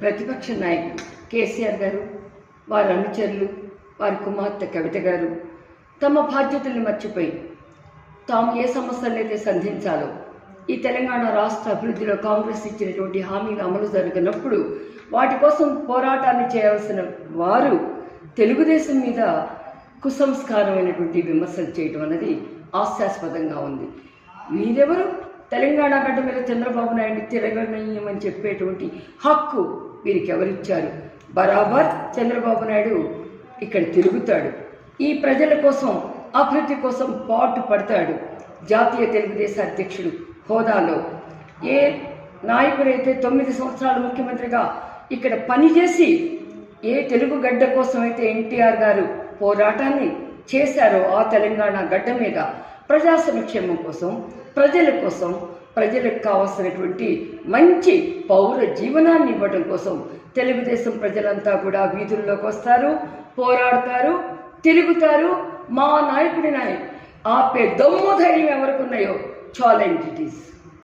ప్రతిపక్ష నాయకుడు కేసీఆర్ గారు, వారి అనుచరులు, వారి కుమార్తె కవిత గారు తమ బాధ్యతల్ని మర్చిపోయి తాము ఏ సమస్యలైతే సంధించాలో ఈ తెలంగాణ రాష్ట్ర అభివృద్ధిలో కాంగ్రెస్ ఇచ్చినటువంటి హామీలు అమలు జరగనప్పుడు వాటి కోసం పోరాటాన్ని చేయాల్సిన వారు తెలుగుదేశం మీద కుసంస్కారమైనటువంటి విమర్శలు చేయడం అనేది హాస్యాస్పదంగా ఉంది. వీరెవరు? తెలంగాణ గడ్డ మీద చంద్రబాబు నాయుడు తిరగనీయమని చెప్పేటువంటి హక్కు వీరికి ఎవరిచ్చారు? బరాబర్ చంద్రబాబు నాయుడు ఇక్కడ తిరుగుతాడు, ఈ ప్రజల కోసం అభివృద్ధి కోసం పాటు పడతాడు. జాతీయ తెలుగుదేశం అధ్యక్షుడు హోదాలో ఏ నాయకుడైతే 9 సంవత్సరాలు ముఖ్యమంత్రిగా ఇక్కడ పనిచేసి ఏ తెలుగు గడ్డ కోసం అయితే ఎన్టీఆర్ గారు పోరాటాన్ని చేశారో ఆ తెలంగాణ గడ్డ మీద ప్రజా సంక్షేమం కోసం, ప్రజల కోసం, ప్రజలకు కావాల్సినటువంటి మంచి పౌర జీవనాన్ని ఇవ్వడం కోసం తెలుగుదేశం ప్రజలంతా కూడా వీధుల్లోకి వస్తారు, పోరాడతారు, తిరుగుతారు. మా నాయకుడిని ఆపే దమ్ము ధైర్యం ఎవరికి ఉన్నాయో ఛాలెంజ్ ఇట్ ఈస్.